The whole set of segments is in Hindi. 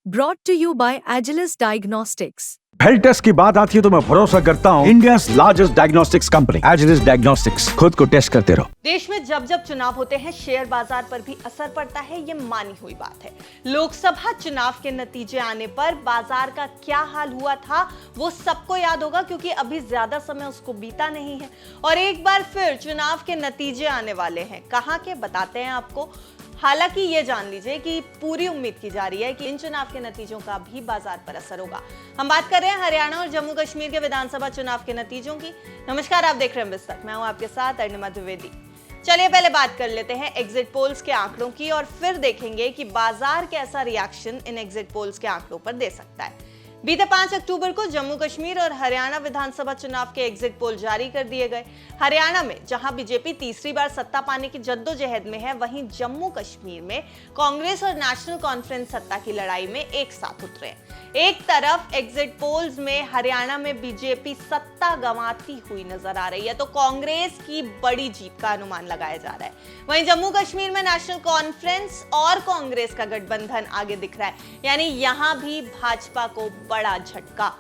Brought to you by Agilus Diagnostics. Health test की बात आती है तो मैं भरोसा करता हूँ India's largest diagnostics company Agilus diagnostics. खुद को टेस्ट करते रहो। देश में जब जब चुनाव होते हैं शेयर बाजार पर भी असर पड़ता है, ये मानी हुई बात है। लोकसभा चुनाव के नतीजे आने पर बाजार का क्या हाल हुआ था वो सबको याद होगा, क्योंकि अभी ज्यादा समय उसको बीता नहीं है और एक बार फिर चुनाव के नतीजे आने वाले हैं। कहां के बताते हैं आपको। हालांकि ये जान लीजिए कि पूरी उम्मीद की जा रही है कि इन चुनाव के नतीजों का भी बाजार पर असर होगा। हम बात कर रहे हैं हरियाणा और जम्मू कश्मीर के विधानसभा चुनाव के नतीजों की। नमस्कार, आप देख रहे हैं बिस्तक, मैं हूं आपके साथ अर्णिमा द्विवेदी। चलिए पहले बात कर लेते हैं एग्जिट पोल्स के आंकड़ों की और फिर देखेंगे कि बाजार कैसा रिएक्शन इन एग्जिट पोल्स के आंकड़ों पर दे सकता है। बीते 5 अक्टूबर को जम्मू कश्मीर और हरियाणा विधानसभा चुनाव के एग्जिट पोल जारी कर दिए गए। हरियाणा में जहां बीजेपी तीसरी बार सत्ता पाने की जद्दोजहद में है, वहीं जम्मू कश्मीर में कांग्रेस और नेशनल कॉन्फ्रेंस सत्ता की लड़ाई में एक साथ उतरे। एक तरफ एग्जिट पोल्स में हरियाणा में बीजेपी सत्ता गंवाती हुई नजर आ रही है तो कांग्रेस की बड़ी जीत का अनुमान लगाया जा रहा है। वहीं जम्मू कश्मीर में नेशनल कॉन्फ्रेंस और कांग्रेस का गठबंधन आगे दिख रहा है, यानी यहां भी भाजपा को बड़ा झटका।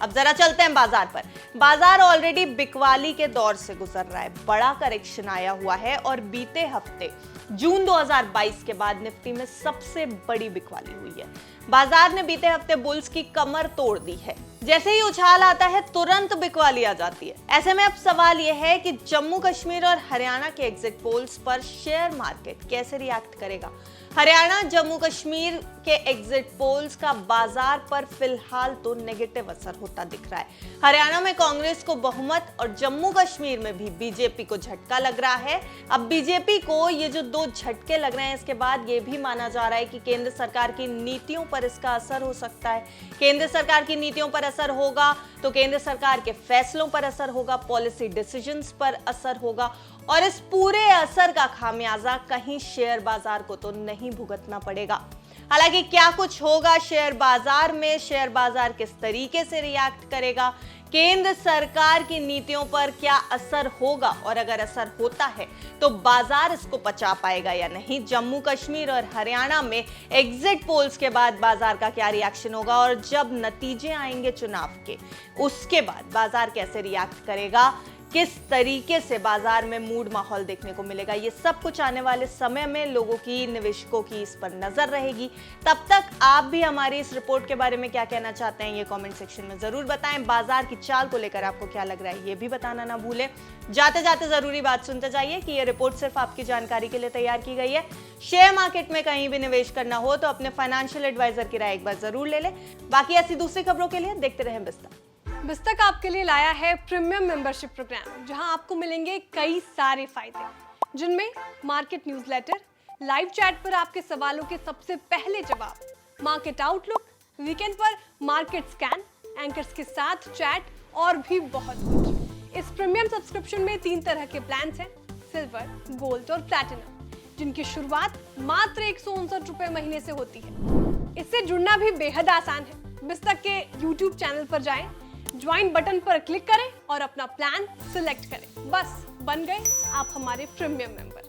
अब जरा चलते हैं बाजार पर। बाजार ऑलरेडी बिकवाली के दौर से गुजर रहा है। बड़ा करेक्शन आया हुआ है और बीते हफ्ते जून 2022 के बाद निफ्टी में सबसे बड़ी बिकवाली हुई है। बाजार ने बीते हफ्ते बुल्स की कमर तोड़ दी है। जैसे ही उछाल आता है तुरंत बिकवाली आ जाती है। ऐसे में अब सवाल यह है कि जम्मू कश्मीर और हरियाणा के एग्जिट पोल्स पर शेयर मार्केट कैसे रिएक्ट करेगा। हरियाणा जम्मू कश्मीर के एग्जिट पोल्स का बाजार पर फिलहाल तो नेगेटिव असर होता दिख रहा है। हरियाणा में कांग्रेस को बहुमत और जम्मू कश्मीर में भी बीजेपी को झटका लग रहा है। अब बीजेपी को ये जो 2 झटके लग रहे हैं, इसके बाद ये भी माना जा रहा है कि केंद्र सरकार की नीतियों पर इसका असर हो सकता है। केंद्र सरकार की नीतियों पर असर होगा तो केंद्र सरकार के फैसलों पर असर होगा, पॉलिसी डिसीजंस पर असर होगा और इस पूरे असर का खामियाजा कहीं शेयर बाजार को तो नहीं भुगतना पड़ेगा। हालांकि क्या कुछ होगा शेयर बाजार में, शेयर बाजार किस तरीके से रिएक्ट करेगा, केंद्र सरकार की नीतियों पर क्या असर होगा और अगर असर होता है तो बाजार इसको पचा पाएगा या नहीं, जम्मू कश्मीर और हरियाणा में एग्जिट पोल्स के बाद बाजार का क्या रिएक्शन होगा और जब नतीजे आएंगे चुनाव के उसके बाद बाजार कैसे रिएक्ट करेगा, किस तरीके से बाजार में मूड माहौल देखने को मिलेगा, ये सब कुछ आने वाले समय में लोगों की, निवेशकों की इस पर नजर रहेगी। तब तक आप भी हमारी इस रिपोर्ट के बारे में क्या कहना चाहते हैं ये कमेंट सेक्शन में जरूर बताएं। बाजार की चाल को लेकर आपको क्या लग रहा है ये भी बताना ना भूलें। जाते जाते जरूरी बात सुनते जाइए कि ये रिपोर्ट सिर्फ आपकी जानकारी के लिए तैयार की गई है। शेयर मार्केट में कहीं भी निवेश करना हो तो अपने फाइनेंशियल एडवाइजर की राय एक बार जरूर ले लें। बाकी ऐसी दूसरी खबरों के लिए देखते रहें बिस्तक। बिस्तक आपके लिए लाया है प्रीमियम मेंबरशिप प्रोग्राम, जहां आपको मिलेंगे कई सारे फायदे, जिनमें मार्केट न्यूज़लेटर, लाइव चैट पर आपके सवालों के सबसे पहले जवाब, मार्केट आउटलुक, वीकेंड पर मार्केट स्कैन, एंकर्स के साथ चैट और भी बहुत कुछ। इस प्रीमियम सब्सक्रिप्शन में 3 तरह के प्लान हैं, सिल्वर, गोल्ड और प्लैटिनम, जिनकी शुरुआत मात्र 159 रुपए महीने से होती है। इससे जुड़ना भी बेहद आसान है। बिस्तक के YouTube चैनल पर जाएं, ज्वाइन बटन पर क्लिक करें और अपना प्लान सिलेक्ट करें। बस बन गए आप हमारे प्रीमियम मेंबर।